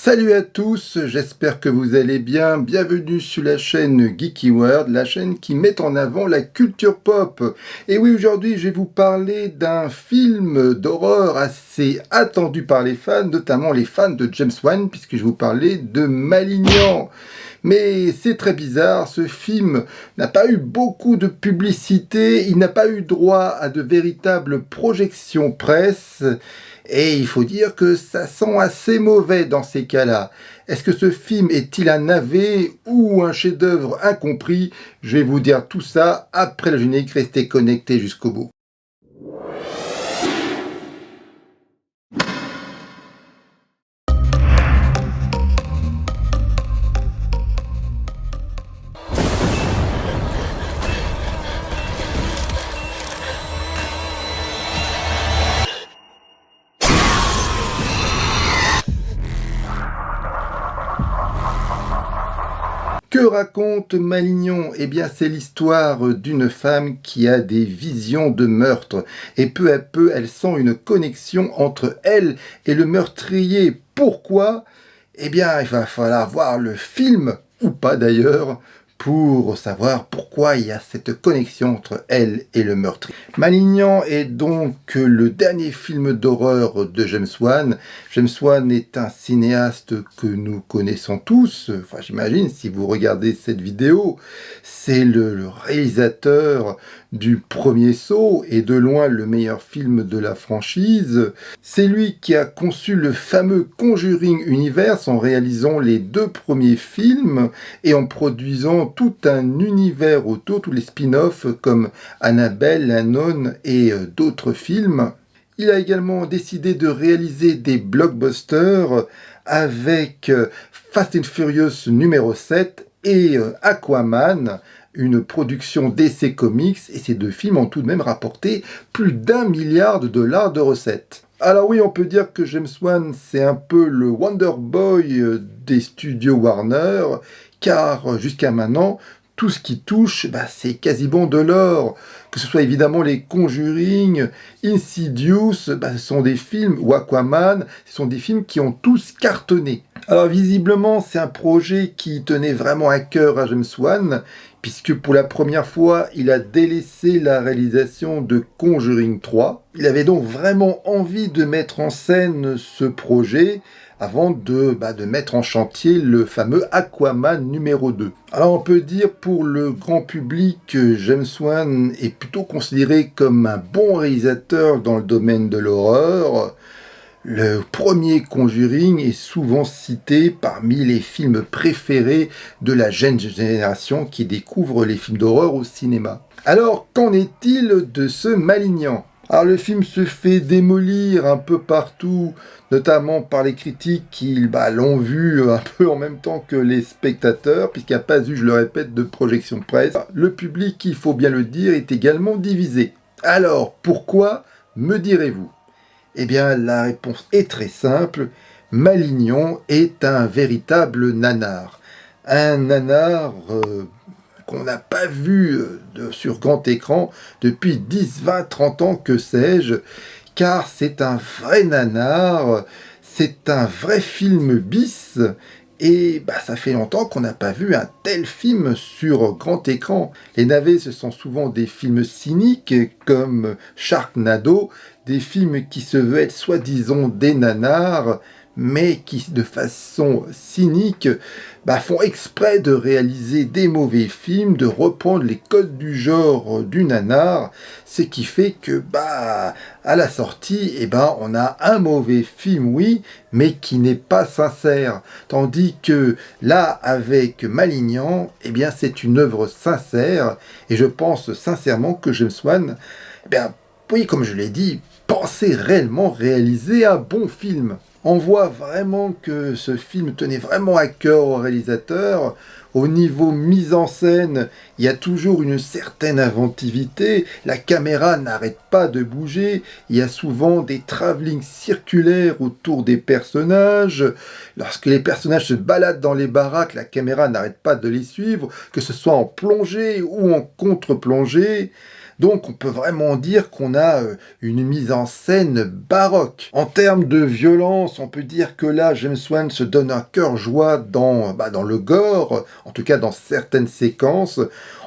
Salut à tous, j'espère que vous allez bien. Bienvenue sur la chaîne Geeky World, la chaîne qui met en avant la culture pop. Et oui, aujourd'hui, je vais vous parler d'un film d'horreur assez attendu par les fans, notamment les fans de James Wan, puisque je vais vous parler de Malignan. Mais c'est très bizarre, ce film n'a pas eu beaucoup de publicité, il n'a pas eu droit à de véritables projections presse, et il faut dire que ça sent assez mauvais dans ces cas-là. Est-ce que ce film est-il un navet ou un chef-d'œuvre incompris? Je vais vous dire tout ça après le générique, restez connectés jusqu'au bout. Que raconte Malignan? Eh bien, c'est l'histoire d'une femme qui a des visions de meurtre. Et peu à peu, elle sent une connexion entre elle et le meurtrier. Pourquoi? Eh bien, il va falloir voir le film, ou pas d'ailleurs, pour savoir pourquoi il y a cette connexion entre elle et le meurtrier. Malignan est donc le dernier film d'horreur de James Wan. James Wan est un cinéaste que nous connaissons tous, enfin j'imagine si vous regardez cette vidéo, c'est le réalisateur du Premier Saut et de loin le meilleur film de la franchise. C'est lui qui a conçu le fameux Conjuring Universe en réalisant les 2 premiers films et en produisant tout un univers autour, tous les spin-offs comme Annabelle, La Nonne et d'autres films. Il a également décidé de réaliser des blockbusters avec Fast and Furious numéro 7 et Aquaman, une production DC Comics, et ces 2 films ont tout de même rapporté plus d'1 milliard de dollars de recettes. Alors oui, on peut dire que James Wan, c'est un peu le Wonder Boy des studios Warner, car jusqu'à maintenant, tout ce qui touche, c'est quasiment de l'or. Que ce soit évidemment les Conjuring, Insidious, ce sont des films, ou Aquaman, ce sont des films qui ont tous cartonné. Alors visiblement, c'est un projet qui tenait vraiment à cœur à James Wan, puisque pour la première fois, il a délaissé la réalisation de Conjuring 3. Il avait donc vraiment envie de mettre en scène ce projet, avant de mettre en chantier le fameux Aquaman numéro 2. Alors on peut dire pour le grand public que James Wan est plutôt considéré comme un bon réalisateur dans le domaine de l'horreur. Le premier Conjuring est souvent cité parmi les films préférés de la jeune génération qui découvre les films d'horreur au cinéma. Alors, qu'en est-il de ce Malignan? Alors le film se fait démolir un peu partout, notamment par les critiques qui l'ont vu un peu en même temps que les spectateurs, puisqu'il n'y a pas eu, je le répète, de projection presse. Le public, il faut bien le dire, est également divisé. Alors, pourquoi, me direz-vous? Eh bien, la réponse est très simple. Malignan est un véritable nanar. Un nanar qu'on n'a pas vu sur grand écran depuis 10, 20, 30 ans, que sais-je, car c'est un vrai nanar, c'est un vrai film bis, et ça fait longtemps qu'on n'a pas vu un tel film sur grand écran. Les navets, ce sont souvent des films cyniques comme Sharknado, des films qui se veulent être soi-disant des nanars, mais qui, de façon cynique, font exprès de réaliser des mauvais films, de reprendre les codes du genre du nanar, ce qui fait que, à la sortie, on a un mauvais film, oui, mais qui n'est pas sincère. Tandis que, là, avec Malignan, c'est une œuvre sincère, et je pense sincèrement que James Wan, oui, comme je l'ai dit, pensait réellement réaliser un bon film. On voit vraiment que ce film tenait vraiment à cœur au réalisateur. Au niveau mise en scène, il y a toujours une certaine inventivité. La caméra n'arrête pas de bouger. Il y a souvent des travelling circulaires autour des personnages. Lorsque les personnages se baladent dans les baraques, la caméra n'arrête pas de les suivre, que ce soit en plongée ou en contre-plongée. Donc on peut vraiment dire qu'on a une mise en scène baroque. En termes de violence, on peut dire que là, James Wan se donne un cœur joie dans le gore, en tout cas dans certaines séquences.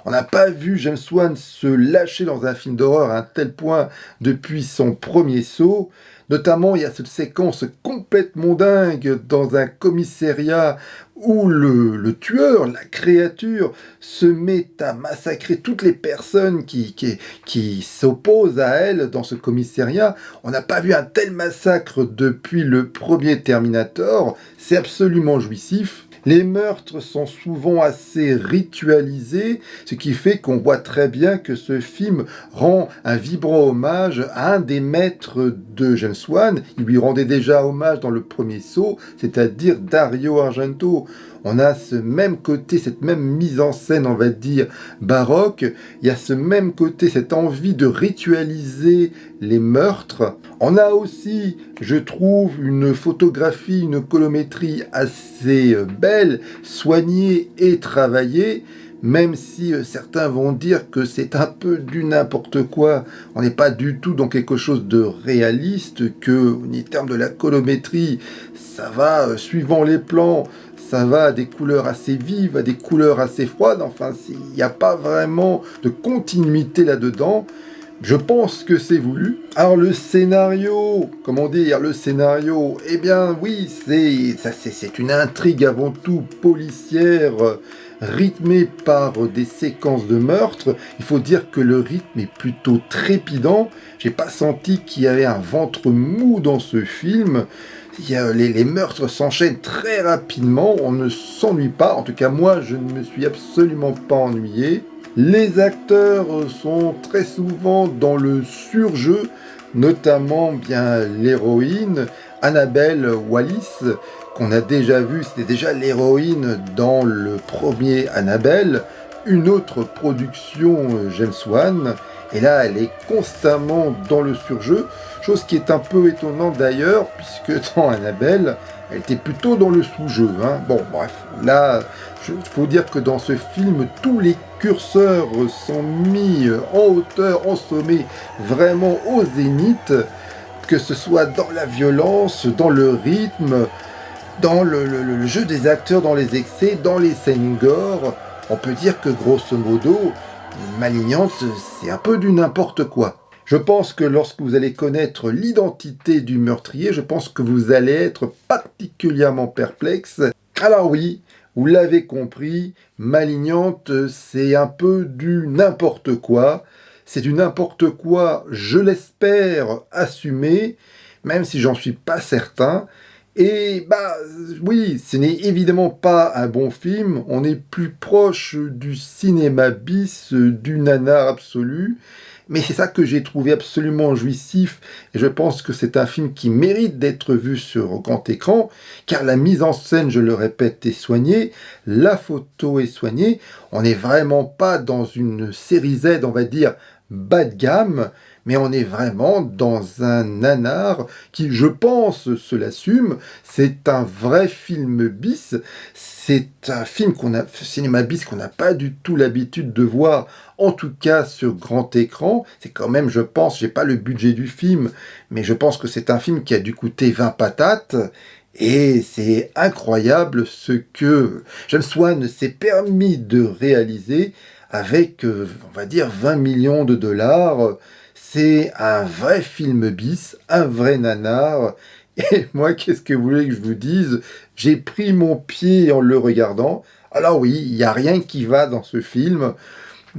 On n'a pas vu James Wan se lâcher dans un film d'horreur à un tel point depuis son premier saut. Notamment, il y a cette séquence complètement dingue dans un commissariat où le tueur, la créature, se met à massacrer toutes les personnes qui s'opposent à elle dans ce commissariat. On n'a pas vu un tel massacre depuis le premier Terminator. C'est absolument jouissif. Les meurtres sont souvent assez ritualisés, ce qui fait qu'on voit très bien que ce film rend un vibrant hommage à un des maîtres de James Wan. Il lui rendait déjà hommage dans le premier saut, c'est-à-dire Dario Argento. On a ce même côté, cette même mise en scène, on va dire, baroque. Il y a ce même côté, cette envie de ritualiser les meurtres. On a aussi, je trouve, une photographie, une colorimétrie assez belle, soignée et travaillée. Même si certains vont dire que c'est un peu du n'importe quoi, on n'est pas du tout dans quelque chose de réaliste, que en termes de la colorimétrie, ça va suivant les plans, ça va à des couleurs assez vives, à des couleurs assez froides, enfin il n'y a pas vraiment de continuité là-dedans. Je pense que c'est voulu. Alors le scénario, comment dire, le scénario, eh bien oui, c'est une intrigue avant tout policière, rythmée par des séquences de meurtre. Il faut dire que le rythme est plutôt trépidant. J'ai pas senti qu'il y avait un ventre mou dans ce film. Les meurtres s'enchaînent très rapidement, on ne s'ennuie pas. En tout cas, moi, je ne me suis absolument pas ennuyé. Les acteurs sont très souvent dans le surjeu, notamment bien l'héroïne Annabelle Wallis, qu'on a déjà vu, c'était déjà l'héroïne dans le premier Annabelle, une autre production James Wan, et là elle est constamment dans le surjeu, chose qui est un peu étonnante d'ailleurs, puisque dans Annabelle, elle était plutôt dans le sous-jeu. Bon, bref, là, il faut dire que dans ce film, tous les curseurs sont mis en hauteur, en sommet, vraiment au zénith, que ce soit dans la violence, dans le rythme, dans le jeu des acteurs, dans les excès, dans les scènes gore. On peut dire que grosso modo, Malignante, c'est un peu du n'importe quoi. Je pense que lorsque vous allez connaître l'identité du meurtrier, je pense que vous allez être particulièrement perplexe. Alors oui, vous l'avez compris, Malignante, c'est un peu du n'importe quoi. C'est du n'importe quoi, je l'espère, assumé, même si j'en suis pas certain. Et oui, ce n'est évidemment pas un bon film, on est plus proche du cinéma bis, du nanar absolu, mais c'est ça que j'ai trouvé absolument jouissif, et je pense que c'est un film qui mérite d'être vu sur grand écran, car la mise en scène, je le répète, est soignée, la photo est soignée, on n'est vraiment pas dans une série Z, on va dire, bas de gamme, mais on est vraiment dans un nanar qui, je pense, se l'assume. C'est un vrai film bis. C'est un film cinéma bis qu'on n'a pas du tout l'habitude de voir, en tout cas sur grand écran. C'est quand même, je pense, j'ai pas le budget du film, mais je pense que c'est un film qui a dû coûter 20 patates. Et c'est incroyable ce que James Wan s'est permis de réaliser avec, on va dire, 20 millions de dollars. C'est un vrai film bis, un vrai nanar. Et moi, qu'est-ce que vous voulez que je vous dise? J'ai pris mon pied en le regardant. Alors oui, il n'y a rien qui va dans ce film,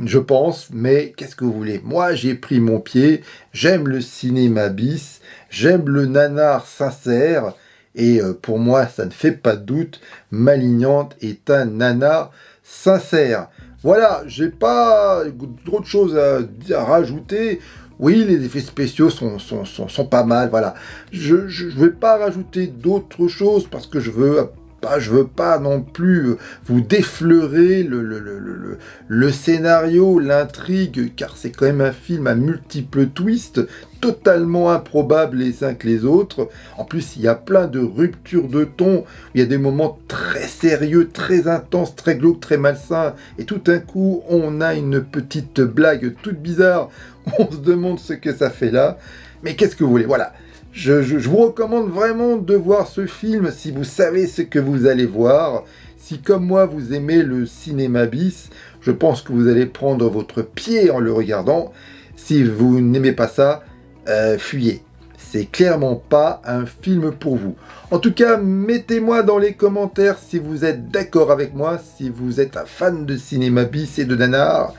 je pense, mais qu'est-ce que vous voulez? Moi, j'ai pris mon pied, j'aime le cinéma bis, j'aime le nanar sincère, et pour moi, ça ne fait pas de doute, Malignante est un nanar sincère. Voilà, j'ai pas trop de choses à rajouter. Oui, les effets spéciaux sont pas mal, voilà. Je vais pas rajouter d'autres choses parce que je veux je veux pas non plus vous défleurer le scénario, l'intrigue, car c'est quand même un film à multiples twists, totalement improbables les uns que les autres. En plus, il y a plein de ruptures de ton, il y a des moments très sérieux, très intenses, très glauques, très malsains, et tout d'un coup, on a une petite blague toute bizarre, on se demande ce que ça fait là, mais qu'est-ce que vous voulez, voilà. Je vous recommande vraiment de voir ce film si vous savez ce que vous allez voir. Si comme moi vous aimez le cinéma bis, je pense que vous allez prendre votre pied en le regardant. Si vous n'aimez pas ça, fuyez. C'est clairement pas un film pour vous. En tout cas, mettez-moi dans les commentaires si vous êtes d'accord avec moi, si vous êtes un fan de cinéma bis et de nanar.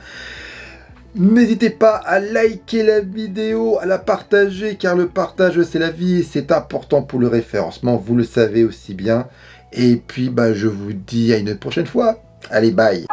N'hésitez pas à liker la vidéo, à la partager, car le partage c'est la vie et c'est important pour le référencement, vous le savez aussi bien. Et puis je vous dis à une prochaine fois. Allez, bye!